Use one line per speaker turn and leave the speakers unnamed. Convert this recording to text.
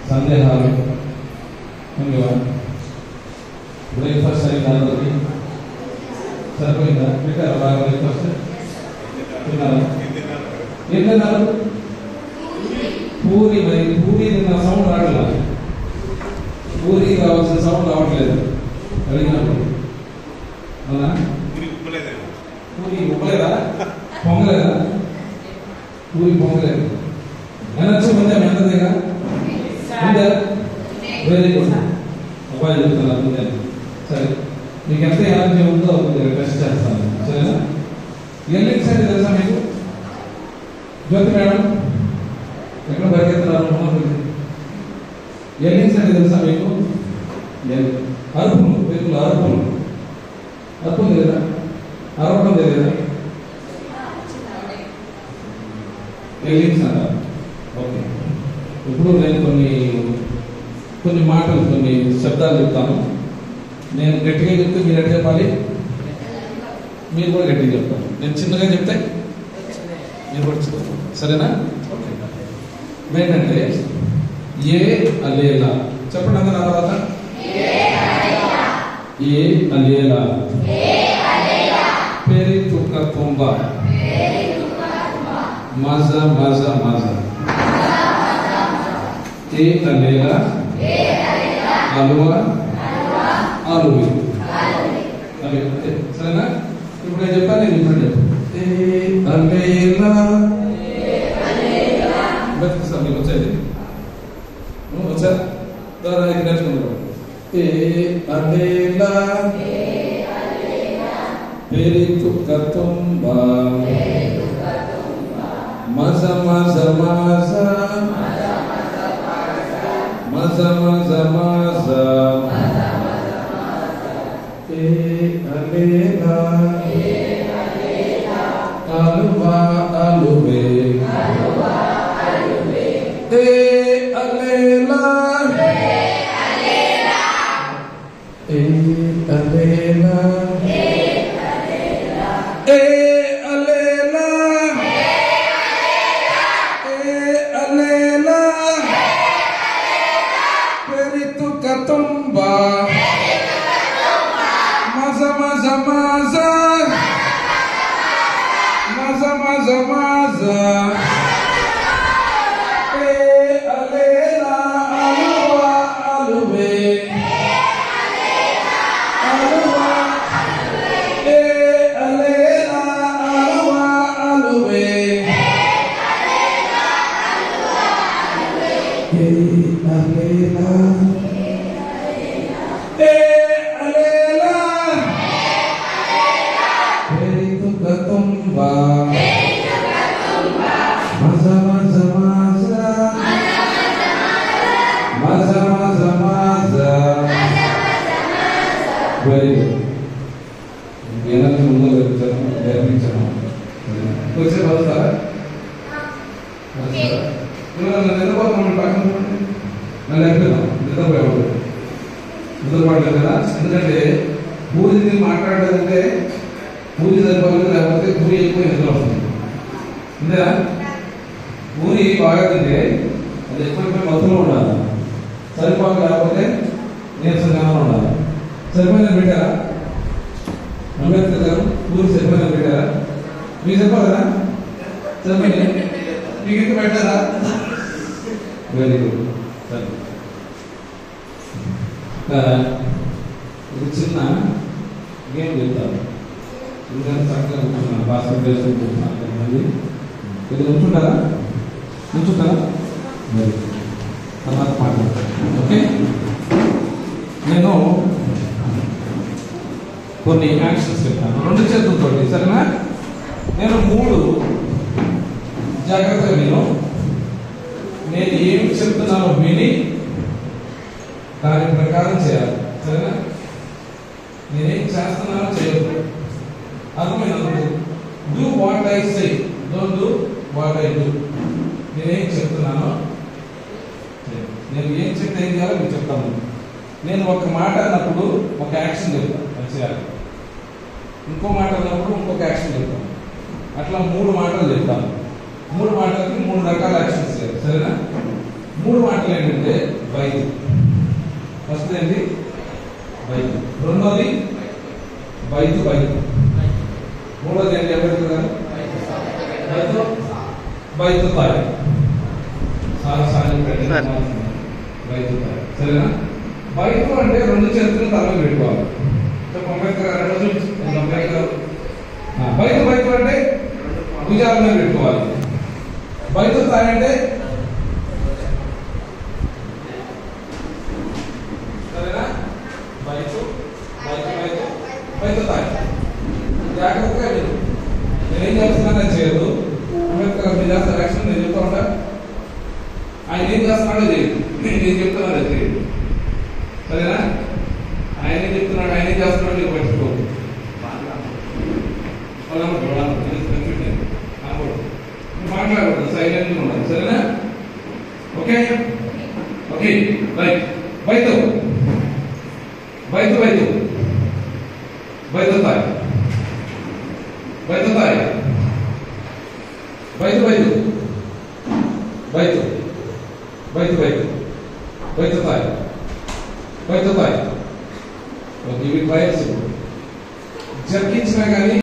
సందేహాలు బ్రేక్ఫాస్ట్ అయింది అందరికి సరిపోయిందా? పెట్టారా బాగా బ్రేక్ఫాస్ట్? తిన్నారా? ఏం తిన్నారు? పూరి. మరి పూరి తిన్న సౌండ్ రావట్లా, పూరి రావాల్సిన సౌండ్ రావట్లేదు అడిగినప్పుడు. అవునా? పూరి ఉప్పలేదా? పొంగలేదా? పూరి పొంగలేదు. ఎనర్జీ ఉందా? ఎంతదేగా ఉందా? Very good. అబ్బాయి చెప్తున్నారు ముందే. సరే, మీకు ఎంత ఎనర్జీ ఉందో టెస్ట్ చేస్తాను. సరేనా? ఎల్లింగ్స్ అంటే తెలుసా మీకు? జ్యోతి మేడం ఎక్కడ పరిగెత్తున్నారు? ఎల్లింగ్స్ అంటే తెలుసా మీకు? అరుపులు, వ్యక్తులు అరుపులు. అరుపులు తెలియదా? అరవడం తెలియదా? ఎల్లింగ్స్ అంటారు. ఓకే, ఇప్పుడు నేను కొన్ని మాటలు, కొన్ని శబ్దాలు చెప్తాను. నేను గట్టిగా చెప్తే మీరు ఎట్లా చెప్పాలి? మీరు కూడా గట్టిగా చెప్తాను. నేను చిన్నగా చెప్తే మీరు కూడా చెప్తాను. సరేనా? ఓకే. ఏంటంటే ఏ అలేలా చెప్పండి అందరూ. ఆ తర్వాత ఏ అలేలా పేరి తుక్క తుంబ మజా మజా మజా ఏ అలేలా అలువా అలువి. అవి అంతే. సరేనా? ఇప్పుడు నేను చెప్పాను, నేను ఇప్పుడు చెప్పు. ఏ అలేలా బతికిస్తాను. మీకు వచ్చేది వచ్చా? దానికి నేర్చుకుంటాం. ఏ అలేలా పేరి తుక్క తుంబ మజా మజా మజా మజా మజా మజా ఏ అలేలా అలువా అలువే ఏ అలేలా ఏ అలేలా ఏ అలేలా ఏ అలేలా పెరితు కతుంబా మజా మజా మజా మజా మజా మజా ఏ అలేలా అలువా అలువే అలువా ఏ అలేలా అలువా అలువే ఏ అలేలా ఏ అలేలా పెరితు కతుంబా మజా మజా మజా మజా మజా మజా. Very good. ఎనర్జీ ఉందో నేర్పించాను. వచ్చే వస్తారా? నిద్రపోతాం. నన్ను ఎక్కడున్నాం నిద్రపోయేవాడు. నిద్రపోవట్లేదు కదా? ఎందుకంటే పూరి మాట్లాడలేదంటే పూరి సరిపోలేదు, లేకపోతే పూరి ఎక్కువ నిద్ర వస్తుంది. ఇందా పూరి బాగా తింటే అది ఎక్కువైపోయి మత్తులో ఉండాలి, సరిపోక లేకపోతే నీరసంగా ఉండాలి. సరిపోయిన పెట్టారా? అంబేద్కర్ గారు పూరి సరిపోయిన పెట్టారా? మీకు చెప్పాలా? సరిపోయింది. మీకు ఇంకా పెట్టారా? Very good. సరే, ఇది చిన్న గేమ్ చెప్తాను. ఇంకా చక్కగా కూర్చున్నాను, బాస్కెట్ వేసుకుని కూర్చున్నాను. కొంతమంది ఇది ఉంచుంటారా? ఉంచుంటారా? మరి తర్వాత మాట్లాడతాను. ఓకే, నేను కొన్ని యాక్షన్స్ చెప్తాను 2 చేతులతో. సరేనా? నేను 3 జాగ్రత్తగా నేను ఏమి చెప్తున్నానో విని దాని ప్రకారం చేయాలి. సరేనా? నేనేం చేస్తున్నానో చేయొద్దు. అర్థమైనందుకు do what I say, don't do what I do. నేనేం చెప్తున్నానో, నేను ఏం చెప్తే ఏం చేయాలో మీకు చెప్తాను. నేను ఒక మాట అన్నప్పుడు ఒక యాక్షన్ చెప్తాను, అది చేయాలి. ఇంకో మాట అన్నప్పుడు ఇంకొక యాక్షన్ చెప్తాను. అట్లా 3 మాటలు చెప్తాను. మూడు మాటలకి మూడు రకాల యాక్షన్స్ చేయాలి, సరేనా? మూడు మాటలు ఏంటంటే వైద్యు, ఫస్ట్ ఏంటి వైద్యు, రెండోది వైద్యు వైద్యు, మూడోది ఏంటి ఎవరు కదా వైద్యు వైద్యు తాయి వైద్యు తాయి, సరేనా? వైద్యు అంటే రెండు చేతులు తలలో పెట్టుకోవాలి. అంబేద్కర్ అంబేద్కర్ వైద్యు వైద్యు అంటే భుజాల మీద పెట్టుకోవాలి. వైద్యు తాయి అంటే సరేనా? వైద్యు వైద్యు వైద్యు వైద్యు తాయి. జాగ్రత్తగా నేనేం చేస్తున్నాను అది చేయదు. అంబేద్కర్ మీద చేస్తారు యాక్షన్, నేను చెప్తా ఉంటా. ఆయన ఏం చేస్తున్నాడో చేయదు, నేను చెప్తున్నాను అది చేయదు, సరేనా? ఆయన ఏం చెప్తున్నాడు, ఆయన ఏం చేస్తున్నాడు నీకు పట్టుకోదు. మాట్లాడకూడదు, సైలెంట్గా ఉండాలి, సరేనా? Okay okay right. వైద్యు వైద్యు వైద్యు వైద్యు తాయి వైద్యు తాయి వైద్యు వైద్యు వైద్యు వైద్యు వైద్యు వైద్యు తాయి వైద్యు తాయి. ఇవి ట్రయల్స్ జరిగించినా కానీ